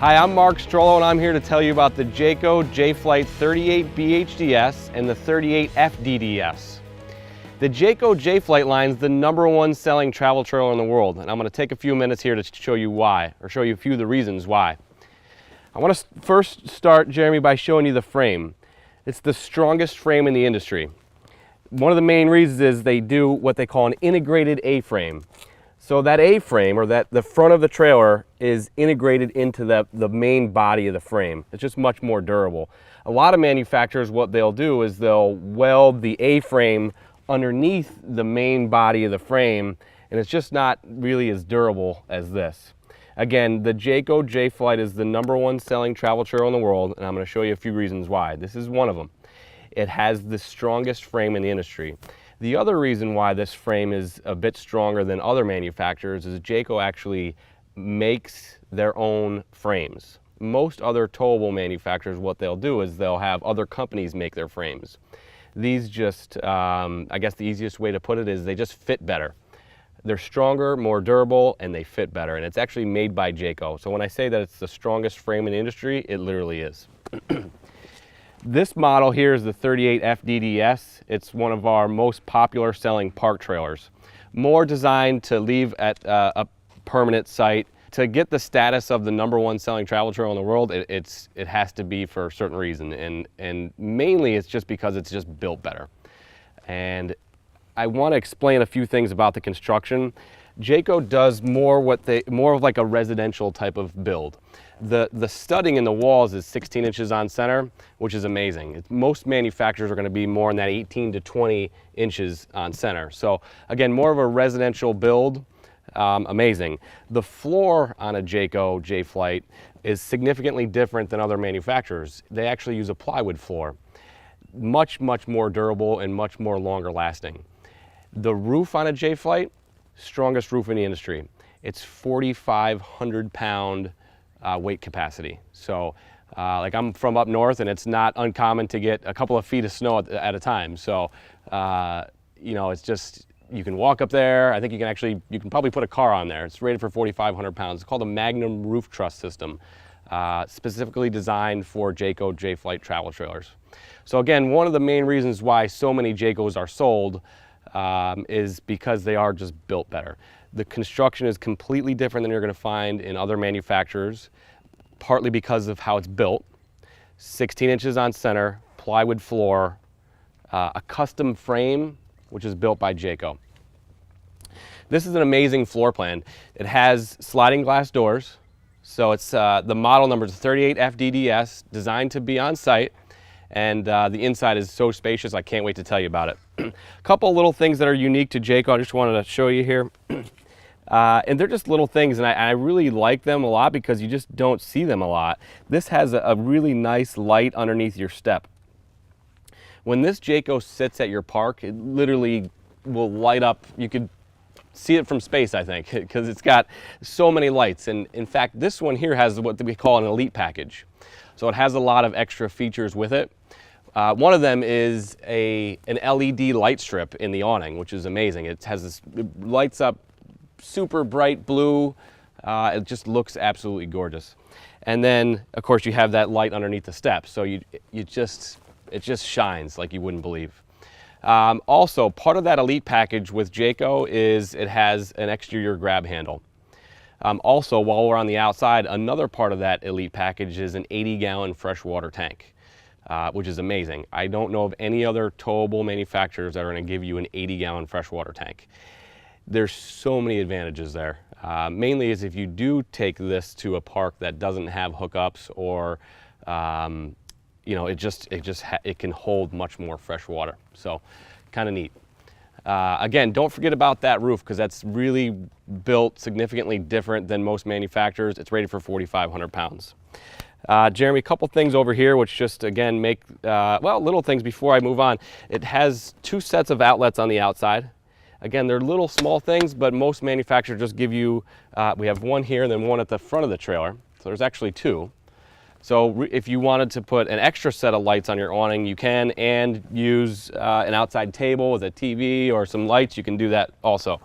Hi, I'm Mark Strollo and I'm here to tell you about the Jayco Jay Flight 38 BHDS and the 38 FDDS. The Jayco Jay Flight line is the #1 selling travel trailer in the world, and I'm going to take a few minutes here to show you why, or show you a few of the reasons why. I want to first start, Jeremy, by showing you the frame. It's the strongest frame in the industry. One of the main reasons is they do what they call an integrated A-frame. So that A-frame, or the front of the trailer, is integrated into the main body of the frame. It's just much more durable. A lot of manufacturers, what they'll do is they'll weld the A-frame underneath the main body of the frame, and it's just not really as durable as this. Again, the Jayco Jay Flight is the #1 selling travel trailer in the world, and I'm going to show you a few reasons why. This is one of them. It has the strongest frame in the industry. The other reason why this frame is a bit stronger than other manufacturers is Jayco actually makes their own frames. Most other towable manufacturers, what they'll do is they'll have other companies make their frames. These just, I guess the easiest way to put it is they just fit better. They're stronger, more durable, and they fit better. And it's actually made by Jayco. So when I say that it's the strongest frame in the industry, it literally is. This model here is the 38 FDDS. It's one of our most popular selling park trailers. More designed to leave at a permanent site. To get the status of the #1 selling travel trailer in the world, it has to be for a certain reason. And mainly it's just because it's just built better. And I want to explain a few things about the construction. Jayco does more of like a residential type of build. The studding in the walls is 16 inches on center, which is amazing. Most manufacturers are going to be more in that 18 to 20 inches on center. So again, more of a residential build, amazing. The floor on a Jayco Jay Flight is significantly different than other manufacturers. They actually use a plywood floor. Much more durable and much more longer lasting. The roof on a Jay Flight, strongest roof in the industry. It's 4,500 pound weight capacity. So like I'm from up north, and it's not uncommon to get a couple of feet of snow at a time. So you know, it's just, you can walk up there. I think you can probably put a car on there. It's rated for 4,500 pounds. It's called a Magnum roof truss system, specifically designed for Jayco Jay Flight travel trailers. So again, one of the main reasons why so many Jaycos are sold is because they are just built better. The construction is completely different than you're going to find in other manufacturers, partly because of how it's built. 16 inches on center, plywood floor, a custom frame, which is built by Jayco. This is an amazing floor plan. It has sliding glass doors. So it's the model number is 38 FDDS, designed to be on site. And the inside is so spacious, I can't wait to tell you about it. A couple little things that are unique to Jayco I just wanted to show you here. And they're just little things, and I really like them a lot because you just don't see them a lot. This has a really nice light underneath your step. When this Jayco sits at your park, it literally will light up. You could see it from space, I think, because it's got so many lights. And in fact, this one here has what we call an elite package. So it has a lot of extra features with it. One of them is an LED light strip in the awning, which is amazing. It lights up super bright blue. It just looks absolutely gorgeous. And then, of course, you have that light underneath the steps, so it just shines like you wouldn't believe. Also, part of that elite package with Jayco is it has an exterior grab handle. Also, while we're on the outside, another part of that elite package is an 80-gallon freshwater tank, which is amazing. I don't know of any other towable manufacturers that are going to give you an 80-gallon freshwater tank. There's so many advantages there. Mainly is if you do take this to a park that doesn't have hookups, or you know, it can hold much more fresh water. So, kind of neat. Again, don't forget about that roof, because that's really built significantly different than most manufacturers. It's rated for 4,500 pounds. Jeremy, a couple things over here which just, again, make, well, little things before I move on. It has 2 sets of outlets on the outside. Again, they're little small things, but most manufacturers just give you, we have one here and then one at the front of the trailer. So there's actually 2. So if you wanted to put an extra set of lights on your awning, you can, and use an outside table with a TV or some lights, you can do that also.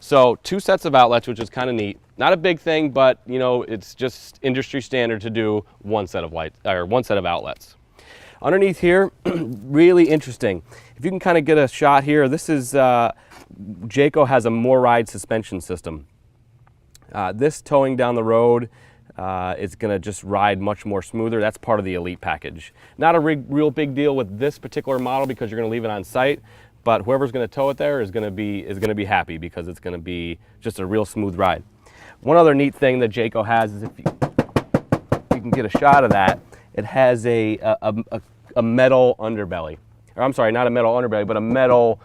So 2 sets of outlets, which is kind of neat. Not a big thing, but you know, it's just industry standard to do 1 set of lights or 1 set of outlets. Underneath here, really interesting. If you can kind of get a shot here, this is Jayco has a more ride suspension system. This towing down the road is going to just ride much more smoother. That's part of the Elite package. Not a real big deal with this particular model because you're going to leave it on site, but whoever's going to tow it there is going to be happy because it's going to be just a real smooth ride. One other neat thing that Jayco has is if you can get a shot of that, it has a metal underbelly. Or I'm sorry, not a metal underbelly, but a metal,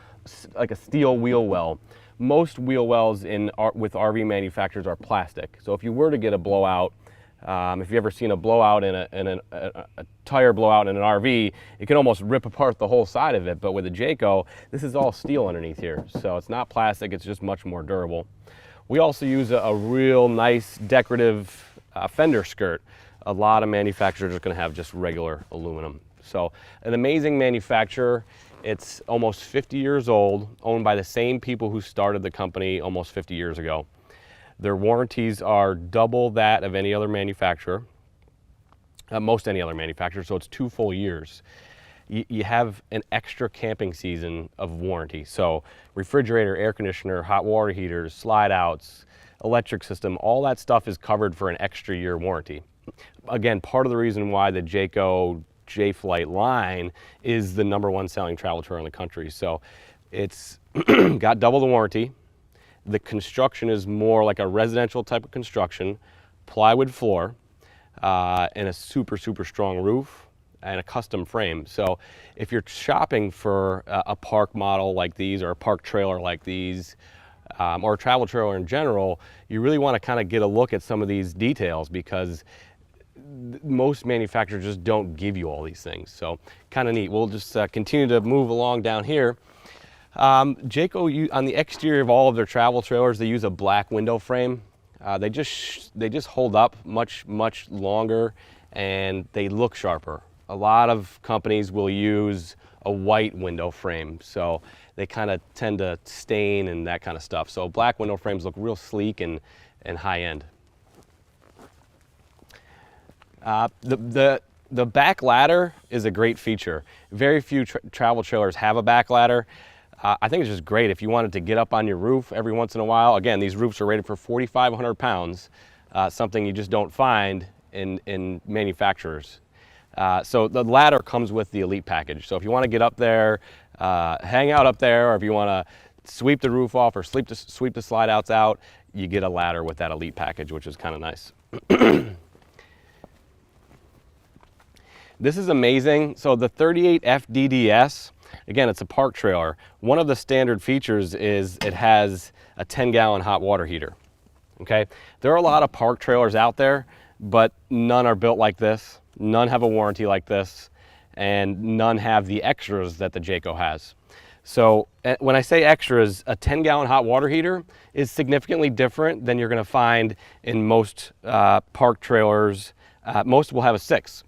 like a steel wheel well. Most wheel wells with RV manufacturers are plastic. So if you were to get a blowout, if you've ever seen a blowout in a tire blowout in an RV, it can almost rip apart the whole side of it. But with a Jayco, this is all steel underneath here. So it's not plastic, it's just much more durable. We also use a real nice decorative fender skirt. A lot of manufacturers are going to have just regular aluminum. So an amazing manufacturer. It's almost 50 years old, owned by the same people who started the company almost 50 years ago. Their warranties are double that of any other manufacturer, most any other manufacturer, so it's 2 full years. You have an extra camping season of warranty. So refrigerator, air conditioner, hot water heaters, slide outs, electric system, all that stuff is covered for an extra year warranty. Again, part of the reason why the Jayco Jay Flight line is the #1 selling travel trailer in the country. So it's got double the warranty. The construction is more like a residential type of construction, plywood floor, and a super strong roof and a custom frame. So if you're shopping for a park model like these or a park trailer like these, or a travel trailer in general, you really want to kind of get a look at some of these details because most manufacturers just don't give you all these things. So kind of neat. We'll just continue to move along down here. Jayco, on the exterior of all of their travel trailers, they use a black window frame. They just hold up much longer and they look sharper. A lot of companies will use a white window frame, so they kind of tend to stain and that kind of stuff. So black window frames look real sleek and high end. The back ladder is a great feature. Very few travel trailers have a back ladder. I think it's just great if you wanted to get up on your roof every once in a while. Again, these roofs are rated for 4,500 pounds, something you just don't find in manufacturers. So the ladder comes with the Elite package. So if you want to get up there, hang out up there, or if you want to sweep the roof off or sweep the slide outs out, you get a ladder with that Elite package, which is kind of nice. This is amazing. So the 38 FDDS, again, it's a park trailer. One of the standard features is it has a 10-gallon hot water heater. Okay, there are a lot of park trailers out there, but none are built like this. None have a warranty like this, and none have the extras that the Jayco has. So when I say extras, a 10-gallon hot water heater is significantly different than you're going to find in most park trailers. Most will have a 6.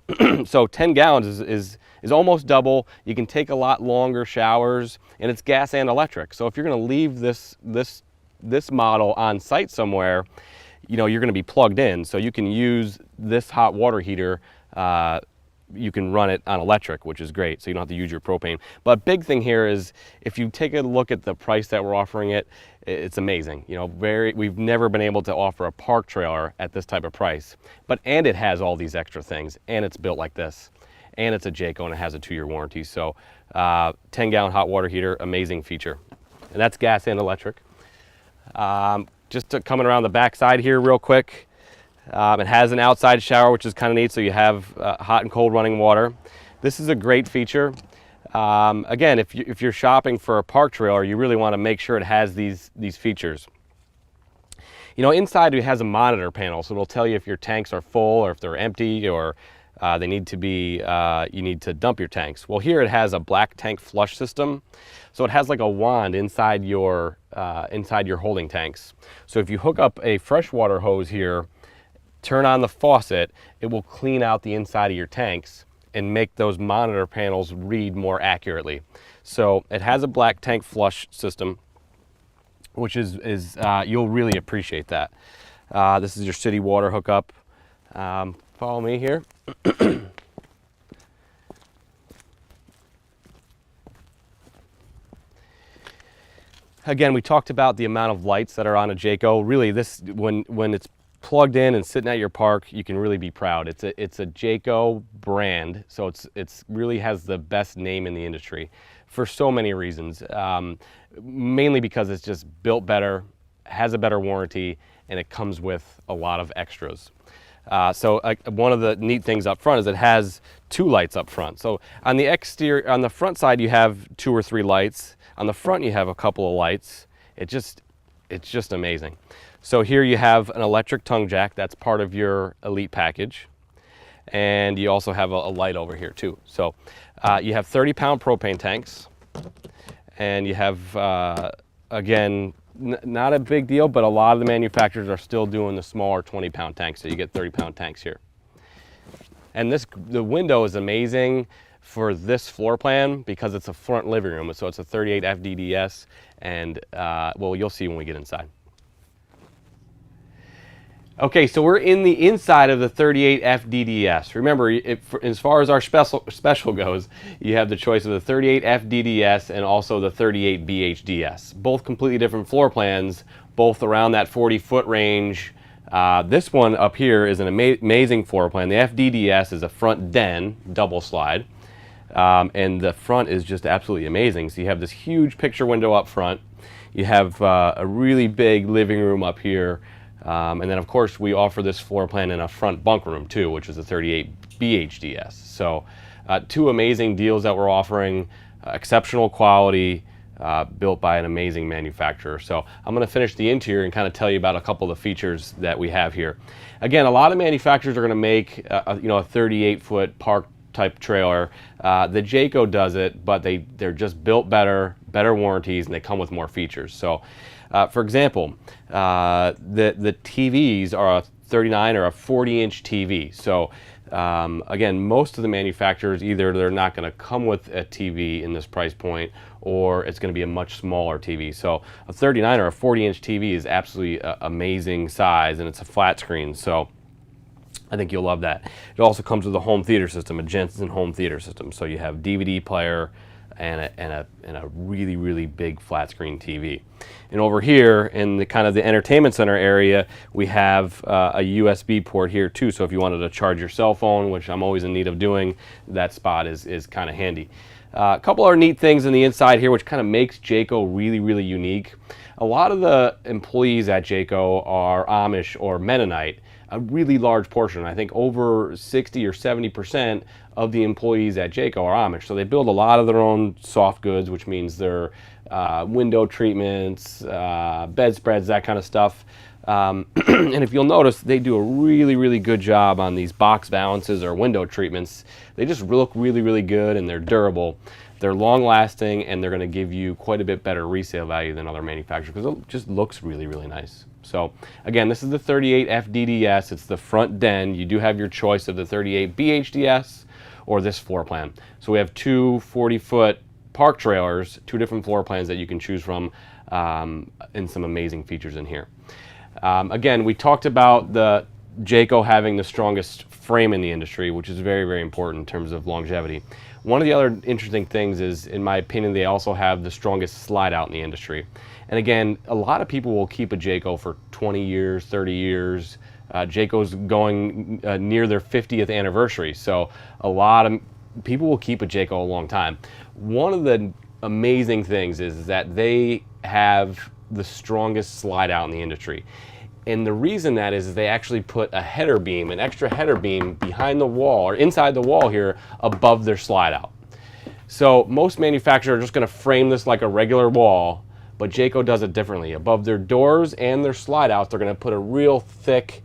So 10 gallons is almost double. You can take a lot longer showers, and it's gas and electric. So if you're going to leave this model on site somewhere, you know, you're going to be plugged in. So you can use this hot water heater. You can run it on electric, which is great, so you don't have to use your propane. But big thing here is if you take a look at the price that we're offering it, it's amazing. You know, we've never been able to offer a park trailer at this type of price. And it has all these extra things, and it's built like this, and it's a Jayco, and it has a 2-year warranty. So 10-gallon hot water heater, amazing feature. And that's gas and electric. Coming around the back side here real quick. It has an outside shower, which is kind of neat, so you have hot and cold running water. This is a great feature. Again, if you're shopping for a park trailer, you really want to make sure it has these features. You know, inside it has a monitor panel, so it'll tell you if your tanks are full or if they're empty or they need to be, you need to dump your tanks. Well, here it has a black tank flush system, so it has like a wand inside your holding tanks. So if you hook up a freshwater hose here, turn on the faucet, it will clean out the inside of your tanks and make those monitor panels read more accurately. So it has a black tank flush system. which is you'll really appreciate that. This is your city water hookup. Follow me here. Again, we talked about the amount of lights that are on a Jayco. Really, this when it's plugged in and sitting at your park, you can really be proud. It's a Jayco brand, so it's really has the best name in the industry for so many reasons. Mainly because it's just built better, has a better warranty, and it comes with a lot of extras. One of the neat things up front is it has 2 lights up front. So on the exterior, on the front side, you have 2 or 3 lights. On the front, you have a couple of lights. It's just amazing. So here you have an electric tongue jack. That's part of your Elite package. And you also have a light over here too. So you have 30-pound propane tanks. And you have, again, not a big deal, but a lot of the manufacturers are still doing the smaller 20-pound tanks. So you get 30-pound tanks here. And the window is amazing for this floor plan because it's a front living room. So it's a 38 FDDS, and well, you'll see when we get inside. Okay, so we're in the inside of the 38 FDDS. Remember, as far as our special goes, you have the choice of the 38 FDDS and also the 38 BHDS. Both completely different floor plans, both around that 40-foot range. This one up here is an amazing floor plan. The FDDS is a front den, double slide. And the front is just absolutely amazing. So you have this huge picture window up front. You have a really big living room up here. And then, of course, we offer this floor plan in a front bunk room, too, which is a 38 BHDS. So 2 amazing deals that we're offering, exceptional quality, built by an amazing manufacturer. So I'm going to finish the interior and kind of tell you about a couple of the features that we have here. Again, a lot of manufacturers are going to make a 38-foot park type trailer. The Jayco does it, but they're just built better warranties, and they come with more features. So for example, the TVs are a 39 or a 40-inch TV. So again, most of the manufacturers, either they're not going to come with a TV in this price point, or it's going to be a much smaller TV. So a 39 or a 40-inch TV is absolutely amazing size, and it's a flat screen. So I think you'll love that. It also comes with a home theater system, a Jensen home theater system. So you have DVD player and a really, really big flat screen TV. And over here in the kind of the entertainment center area, we have a USB port here too. So if you wanted to charge your cell phone, which I'm always in need of doing, that spot is kind of handy. A couple other neat things in the inside here, which kind of makes Jayco really, really unique. A lot of the employees at Jayco are Amish or Mennonite. A really large portion, I think over 60 or 70% of the employees at Jayco are Amish. So they build a lot of their own soft goods, which means their window treatments, bedspreads, that kind of stuff. And if you'll notice, they do a really, really good job on these box balances or window treatments. They just look really, really good, and they're durable. They're long lasting, and they're going to give you quite a bit better resale value than other manufacturers because it just looks really, really nice. So again, this is the 38 FDDS. It's the front den. You do have your choice of the 38 BHDS or this floor plan. So we have 2 40-foot park trailers, 2 different floor plans that you can choose from, and some amazing features in here. Again, we talked about the Jayco having the strongest frame in the industry, which is very, very important in terms of longevity. One of the other interesting things is, in my opinion, they also have the strongest slide out in the industry. And again, a lot of people will keep a Jayco for 20 years, 30 years. Jayco's going near their 50th anniversary, so a lot of people will keep a Jayco a long time. One of the amazing things is that they have the strongest slide out in the industry. And the reason that is they actually put a header beam, an extra header beam behind the wall or inside the wall here above their slide out. So most manufacturers are just going to frame this like a regular wall, but Jayco does it differently. Above their doors and their slide outs, they're going to put a real thick,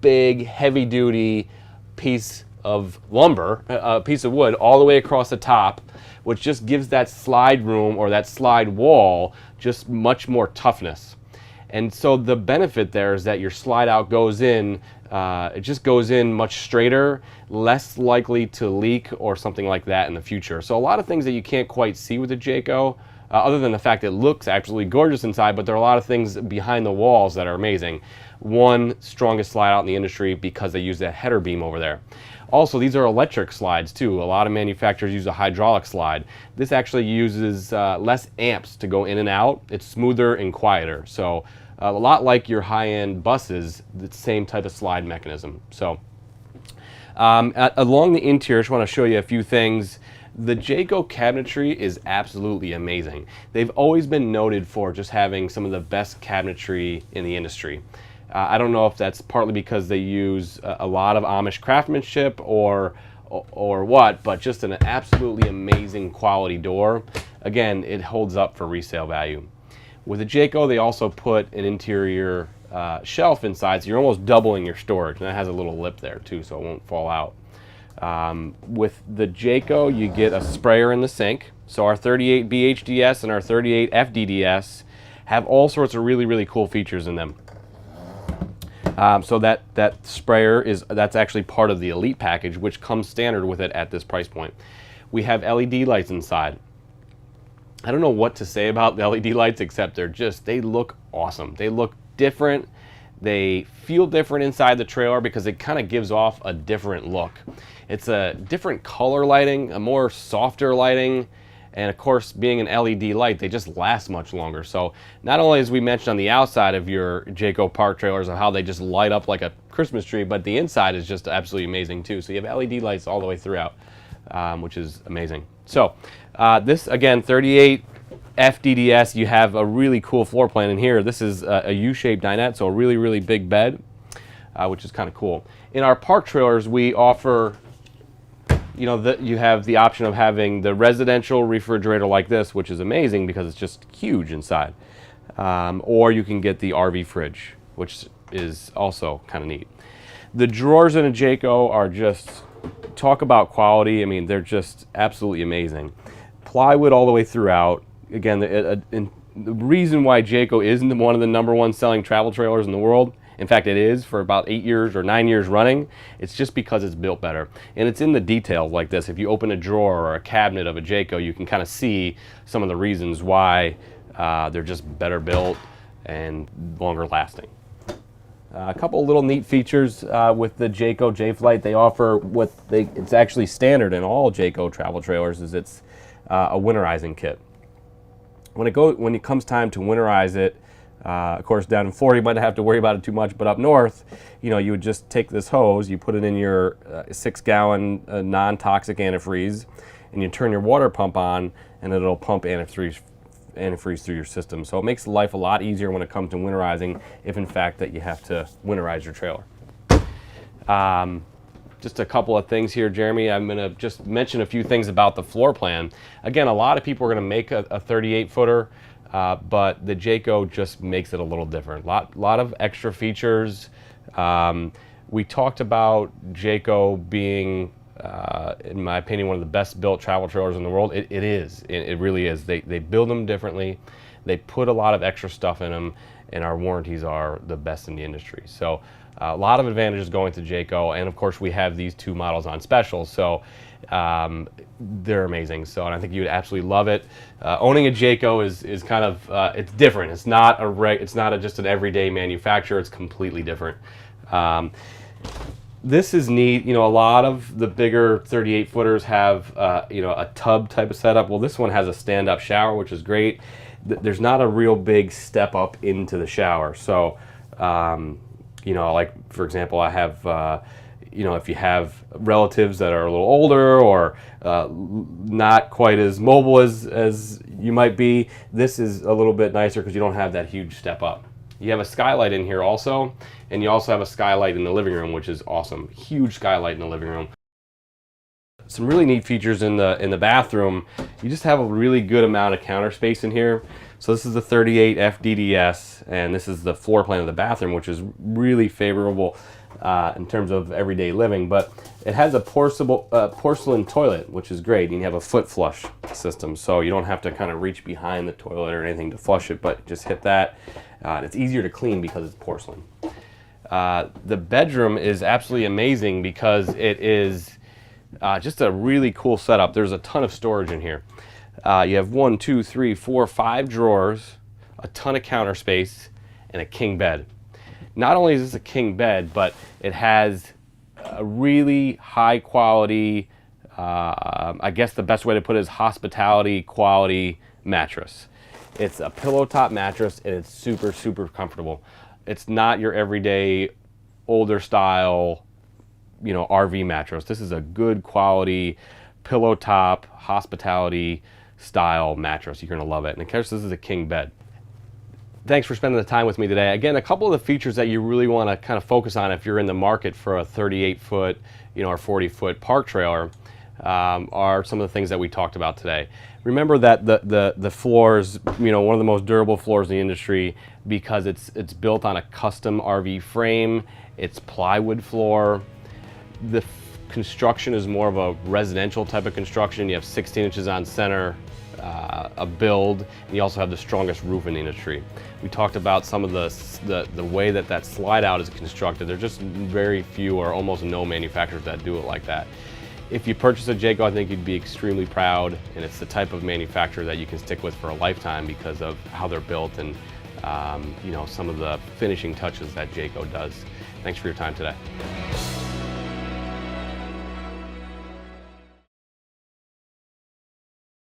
big, heavy duty piece of lumber, a piece of wood all the way across the top, which just gives that slide room or that slide wall just much more toughness. And so the benefit there is that your slide out goes in, it just goes in much straighter, less likely to leak or something like that in the future. So a lot of things that you can't quite see with the Jayco, other than the fact it looks absolutely gorgeous inside, but there are a lot of things behind the walls that are amazing. One, strongest slide out in the industry because they use that header beam over there. Also, these are electric slides too. A lot of manufacturers use a hydraulic slide. This actually uses less amps to go in and out. It's smoother and quieter. So a lot like your high-end buses, the same type of slide mechanism. So along the interior, I just want to show you a few things. The Jayco cabinetry is absolutely amazing. They've always been noted for just having some of the best cabinetry in the industry. I don't know if that's partly because they use a lot of Amish craftsmanship or what, but just an absolutely amazing quality door. Again, it holds up for resale value. With the Jayco, they also put an interior shelf inside, so you're almost doubling your storage, and that has a little lip there too, so it won't fall out. With the Jayco, you get a sprayer in the sink. So our 38 BHDS and our 38 FDDS have all sorts of really cool features in them. So that sprayer that's actually part of the Elite package, which comes standard with it at this price point. We have LED lights inside. I don't know what to say about the LED lights except they look awesome. They look different. They feel different inside the trailer because it kind of gives off a different look. It's a different color lighting, a more softer lighting, and of course, being an LED light, they just last much longer. So not only, as we mentioned on the outside of your Jayco park trailers, of how they just light up like a Christmas tree, but the inside is just absolutely amazing too. So you have LED lights all the way throughout, which is amazing. So this, again, 38 FDDS, you have a really cool floor plan in here. This is a U-shaped dinette, so a really big bed, which is kind of cool. In our park trailers, we offer, you have the option of having the residential refrigerator like this, which is amazing because it's just huge inside. Or you can get the RV fridge, which is also kind of neat. The drawers in a Jayco are just, talk about quality. I mean, they're just absolutely amazing. Plywood all the way throughout. Again, the reason why Jayco isn't one of the #1 selling travel trailers in the world, in fact it is for about 8 years or 9 years running, it's just because it's built better. And it's in the details like this. If you open a drawer or a cabinet of a Jayco, you can kind of see some of the reasons why they're just better built and longer lasting. A couple of little neat features with the Jayco Jay Flight. They offer it's actually standard in all Jayco travel trailers, is it's a winterizing kit. When it comes time to winterize it, of course down in Florida you might not have to worry about it too much, but up north, you would just take this hose, you put it in your 6-gallon non-toxic antifreeze, and you turn your water pump on, and it'll pump antifreeze through your system. So it makes life a lot easier when it comes to winterizing, if in fact that you have to winterize your trailer. Just a couple of things here, Jeremy. I'm going to just mention a few things about the floor plan. Again, a lot of people are going to make a 38-footer, but the Jayco just makes it a little different. Lot of extra features. We talked about Jayco being, in my opinion, one of the best built travel trailers in the world. It is. It really is. They build them differently. They put a lot of extra stuff in them, and our warranties are the best in the industry. So a lot of advantages going to Jayco, and of course we have these 2 models on special, so they're amazing. So, and I think you would absolutely love it. Owning a Jayco is kind of it's different. It's not just an everyday manufacturer. It's completely different. This is neat. A lot of the bigger 38-footers have a tub type of setup. Well, this one has a stand-up shower, which is great. There's not a real big step up into the shower, so. Like for example, I have, if you have relatives that are a little older or not quite as mobile as you might be, this is a little bit nicer because you don't have that huge step up. You have a skylight in here also, and you also have a skylight in the living room, which is awesome. Huge skylight in the living room. Some really neat features in the bathroom. You just have a really good amount of counter space in here. So this is the 38 FDDS, and this is the floor plan of the bathroom, which is really favorable in terms of everyday living. But it has a porcelain toilet, which is great. And you have a foot flush system, so you don't have to kind of reach behind the toilet or anything to flush it, but just hit that. And it's easier to clean because it's porcelain. The bedroom is absolutely amazing because it is just a really cool setup. There's a ton of storage in here. You have 1, 2, 3, 4, 5 drawers, a ton of counter space, and a king bed. Not only is this a king bed, but it has a really high quality, I guess the best way to put it is hospitality quality mattress. It's a pillow top mattress and it's super, super comfortable. It's not your everyday older style, RV mattress. This is a good quality pillow top hospitality style mattress. You're gonna love it. And of course, this is a king bed. Thanks for spending the time with me today. Again, a couple of the features that you really want to kind of focus on if you're in the market for a 38-foot, or 40-foot park trailer are some of the things that we talked about today. Remember that the floors, one of the most durable floors in the industry because it's built on a custom RV frame. It's plywood floor. The construction is more of a residential type of construction. You have 16 inches on center. A build, and you also have the strongest roof in the industry. We talked about some of the way that slide out is constructed. There's just very few or almost no manufacturers that do it like that. If you purchase a Jayco, I think you'd be extremely proud, and it's the type of manufacturer that you can stick with for a lifetime because of how they're built and some of the finishing touches that Jayco does. Thanks for your time today.